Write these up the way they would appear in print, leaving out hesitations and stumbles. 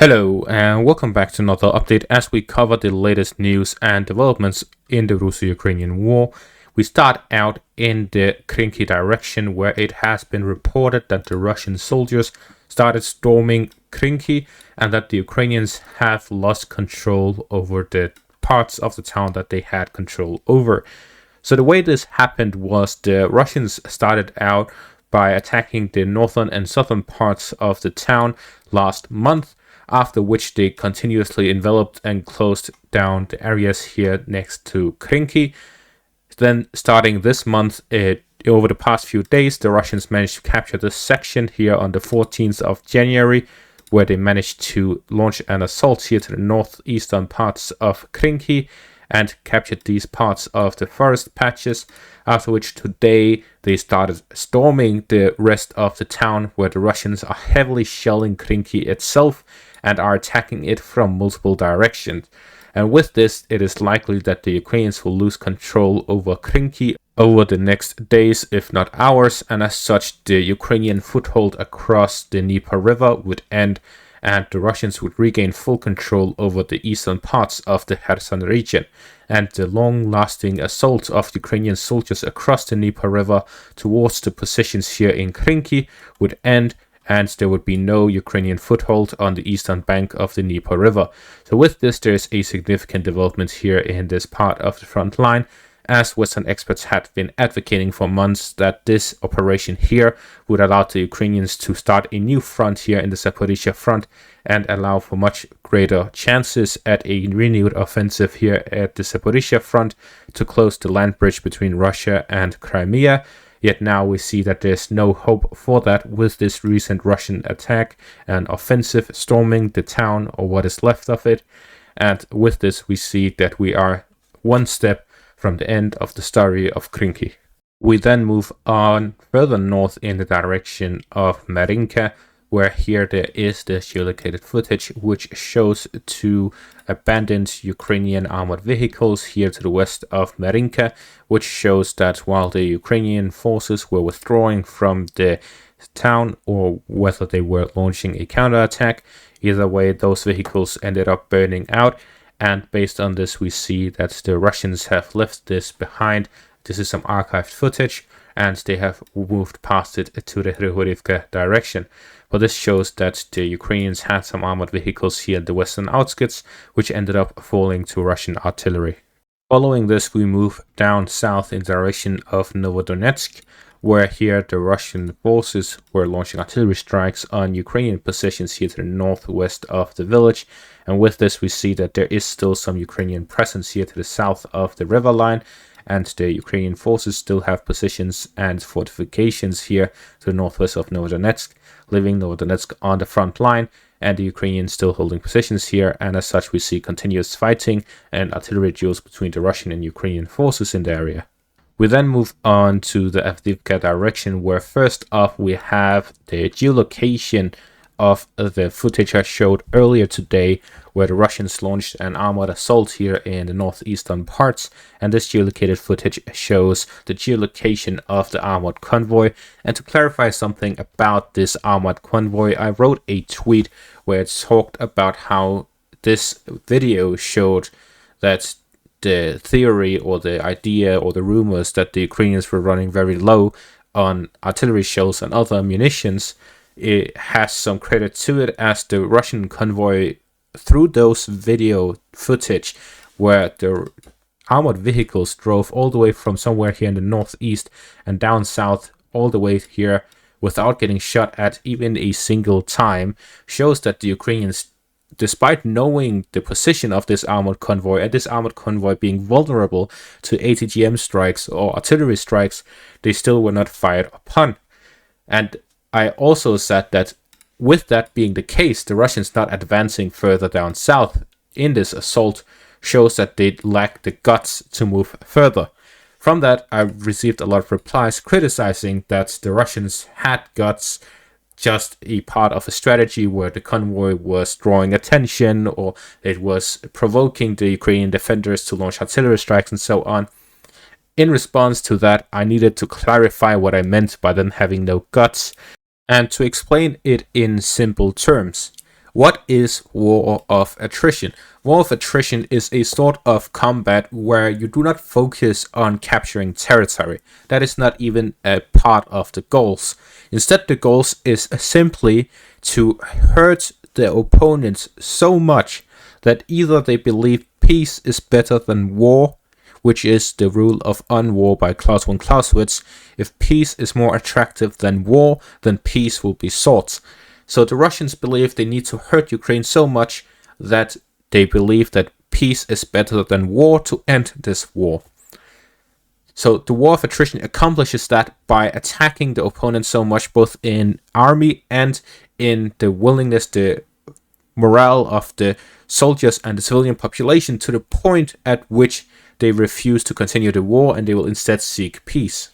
Hello and welcome back to another update as we cover the latest news and developments in the Russo-Ukrainian war. We start out in the Krynki direction, where it has been reported that the Russian soldiers started storming Krynki and that the Ukrainians have lost control over the parts of the town that they had control over. So the way this happened was the Russians started out by attacking the northern and southern parts of the town last month, after which they continuously enveloped and closed down the areas here next to Krynki. Then starting this month, over the past few days, the Russians managed to capture this section here on the 14th of January, where they managed to launch an assault here to the northeastern parts of Krynki and captured these parts of the forest patches, after which today they started storming the rest of the town, where the Russians are heavily shelling Krynki itself and are attacking it from multiple directions. And with this, it is likely that the Ukrainians will lose control over Krynki over the next days, if not hours, and as such, the Ukrainian foothold across the Dnieper River would end, and the Russians would regain full control over the eastern parts of the Kherson region. And the long-lasting assault of Ukrainian soldiers across the Dnieper River towards the positions here in Krynki would end, and there would be no Ukrainian foothold on the eastern bank of the Dnieper River. So with this, there is a significant development here in this part of the front line, as Western experts had been advocating for months that this operation here would allow the Ukrainians to start a new front here in the Zaporizhzhia front and allow for much greater chances at a renewed offensive here at the Zaporizhzhia front to close the land bridge between Russia and Crimea. Yet now we see that there's no hope for that with this recent Russian attack and offensive storming the town or what is left of it. And with this, we see that we are one step from the end of the story of Krynki. We then move on further north in the direction of Marinka, where here there is this geolocated footage which shows two abandoned Ukrainian armored vehicles here to the west of Marinka, which shows that while the Ukrainian forces were withdrawing from the town or whether they were launching a counterattack, either way those vehicles ended up burning out. And based on this, we see that the Russians have left this behind. This is some archived footage, and they have moved past it to the Hrigorivka direction. But this shows that the Ukrainians had some armored vehicles here in the western outskirts, which ended up falling to Russian artillery. Following this, we move down south in the direction of Novodonetsk, where here the Russian forces were launching artillery strikes on Ukrainian positions here to the northwest of the village. And with this, we see that there is still some Ukrainian presence here to the south of the river line, and the Ukrainian forces still have positions and fortifications here to the northwest of Novodonetsk, leaving Novodonetsk on the front line, and the Ukrainians still holding positions here. And as such, we see continuous fighting and artillery duels between the Russian and Ukrainian forces in the area. We then move on to the Avdiivka direction, where first off we have the geolocation of the footage I showed earlier today, where the Russians launched an armored assault here in the northeastern parts, and this geolocated footage shows the geolocation of the armored convoy. And to clarify something about this armored convoy, I wrote a tweet where it talked about how this video showed that the theory or the idea or the rumors that the Ukrainians were running very low on artillery shells and other munitions, it has some credit to it, as the Russian convoy, through those video footage where the armored vehicles drove all the way from somewhere here in the northeast and down south all the way here without getting shot at even a single time, shows that the Ukrainians, despite knowing the position of this armored convoy and this armored convoy being vulnerable to ATGM strikes or artillery strikes, they still were not fired upon. And I also said that with that being the case, the Russians not advancing further down south in this assault shows that they lack the guts to move further. From that, I received a lot of replies criticizing that the Russians had guts, just a part of a strategy where the convoy was drawing attention or it was provoking the Ukrainian defenders to launch artillery strikes and so on. In response to that, I needed to clarify what I meant by them having no guts, and to explain it in simple terms. What is war of attrition? War of attrition is a sort of combat where you do not focus on capturing territory. That is not even a part of the goals. Instead, the goals is simply to hurt the opponents so much that either they believe peace is better than war, which is the rule of unwar by Claus von Clausewitz. If peace is more attractive than war, then peace will be sought. So the Russians believe they need to hurt Ukraine so much that they believe that peace is better than war to end this war. So the war of attrition accomplishes that by attacking the opponent so much, both in army and in the willingness, the morale of the soldiers and the civilian population, to the point at which they refuse to continue the war and they will instead seek peace.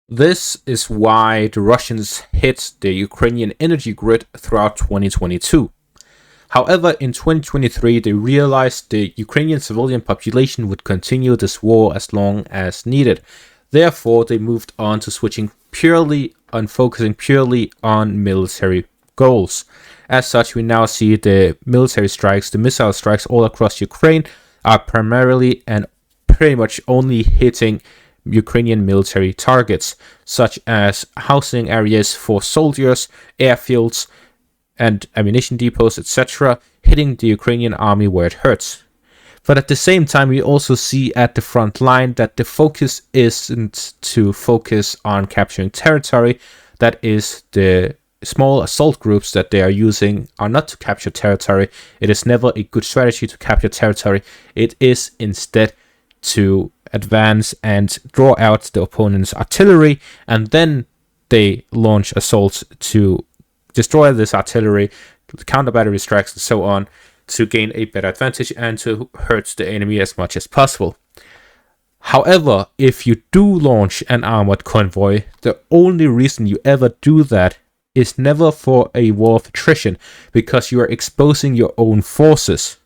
This is why the Russians hit the Ukrainian energy grid throughout 2022. However, in 2023, they realized the Ukrainian civilian population would continue this war as long as needed. Therefore, they moved on to focusing purely on military goals. As such, we now see the military strikes, the missile strikes all across Ukraine are primarily and pretty much only hitting Ukrainian military targets, such as housing areas for soldiers, airfields, and ammunition depots, etc., hitting the Ukrainian army where it hurts. But at the same time, we also see at the front line that the focus isn't to focus on capturing territory. That is, the small assault groups that they are using are not to capture territory. It is never a good strategy to capture territory. It is instead to advance and draw out the opponent's artillery, and then they launch assaults to destroy this artillery, counter battery strikes, and so on, to gain a better advantage and to hurt the enemy as much as possible. However, if you do launch an armored convoy, the only reason you ever do that is never for a war of attrition, because you are exposing your own forces.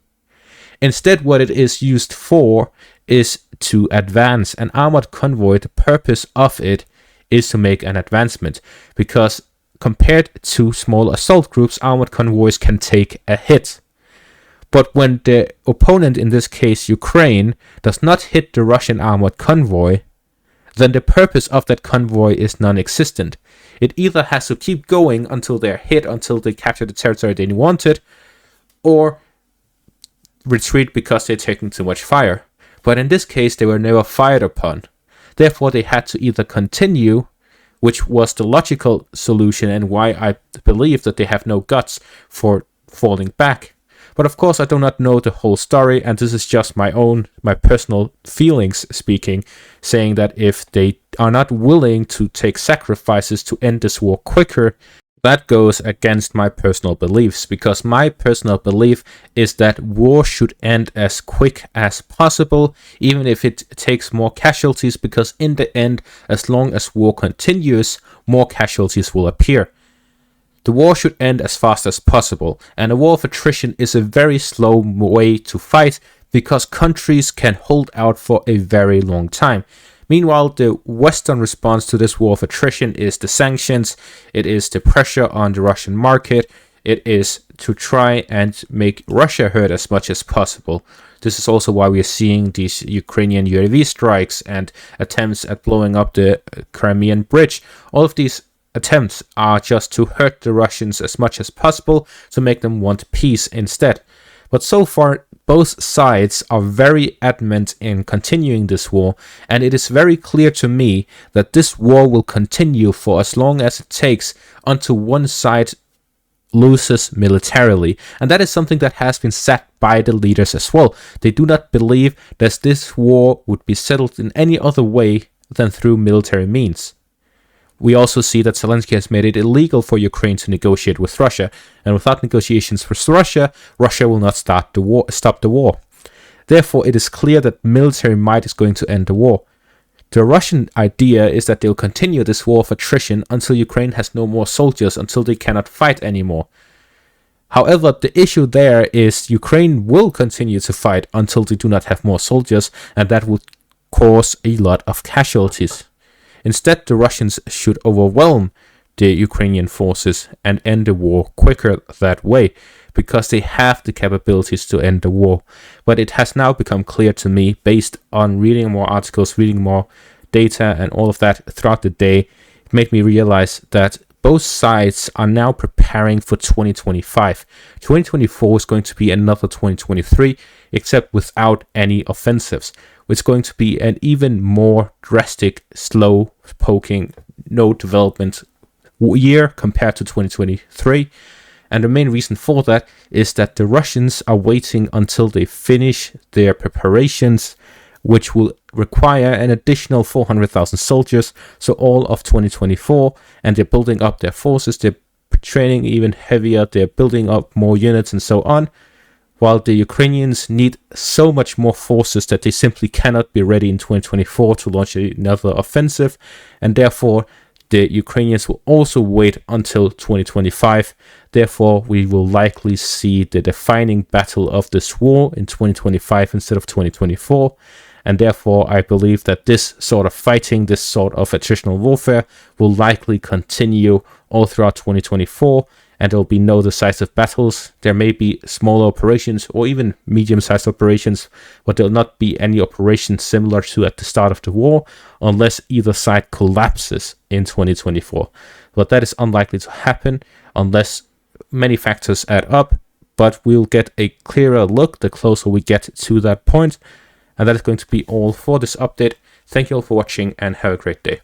Instead, what it is used for is to advance. An armored convoy, the purpose of it is to make an advancement, because compared to small assault groups, armored convoys can take a hit. But when the opponent, in this case Ukraine, does not hit the Russian armored convoy, then the purpose of that convoy is non-existent. It either has to keep going until they're hit, until they capture the territory they wanted, or retreat because they're taking too much fire. But in this case, they were never fired upon. Therefore, they had to either continue, which was the logical solution and why I believe that they have no guts for falling back. But of course, I do not know the whole story, and this is just my personal feelings speaking, saying that if they are not willing to take sacrifices to end this war quicker, that goes against my personal beliefs, because my personal belief is that war should end as quick as possible, even if it takes more casualties, because in the end, as long as war continues, more casualties will appear. The war should end as fast as possible, and a war of attrition is a very slow way to fight, because countries can hold out for a very long time. Meanwhile, the Western response to this war of attrition is the sanctions, it is the pressure on the Russian market, it is to try and make Russia hurt as much as possible. This is also why we are seeing these Ukrainian UAV strikes and attempts at blowing up the Crimean bridge. All of these attempts are just to hurt the Russians as much as possible, to make them want peace instead. But so far, both sides are very adamant in continuing this war, and it is very clear to me that this war will continue for as long as it takes until one side loses militarily. And that is something that has been said by the leaders as well. They do not believe that this war would be settled in any other way than through military means. We also see that Zelensky has made it illegal for Ukraine to negotiate with Russia, and without negotiations with Russia, Russia will not stop the war. Therefore, it is clear that military might is going to end the war. The Russian idea is that they'll continue this war of attrition until Ukraine has no more soldiers, until they cannot fight anymore. However, the issue there is Ukraine will continue to fight until they do not have more soldiers, and that would cause a lot of casualties. Instead, the Russians should overwhelm the Ukrainian forces and end the war quicker that way, because they have the capabilities to end the war. But it has now become clear to me, based on reading more articles, reading more data and all of that throughout the day, it made me realize that both sides are now preparing for 2025. 2024 is going to be another 2023, except without any offensives. It's going to be an even more drastic, slow poking, no development year compared to 2023. And the main reason for that is that the Russians are waiting until they finish their preparations, which will require an additional 400,000 soldiers, so all of 2024, and they're building up their forces, they're training even heavier, they're building up more units and so on, while the Ukrainians need so much more forces that they simply cannot be ready in 2024 to launch another offensive, and therefore the Ukrainians will also wait until 2025. Therefore, we will likely see the defining battle of this war in 2025 instead of 2024. And therefore, I believe that this sort of fighting, this sort of attritional warfare will likely continue all throughout 2024, and there will be no decisive battles. There may be smaller operations or even medium-sized operations, but there will not be any operations similar to at the start of the war unless either side collapses in 2024. But that is unlikely to happen unless many factors add up, but we'll get a clearer look the closer we get to that point. And that is going to be all for this update. Thank you all for watching and have a great day.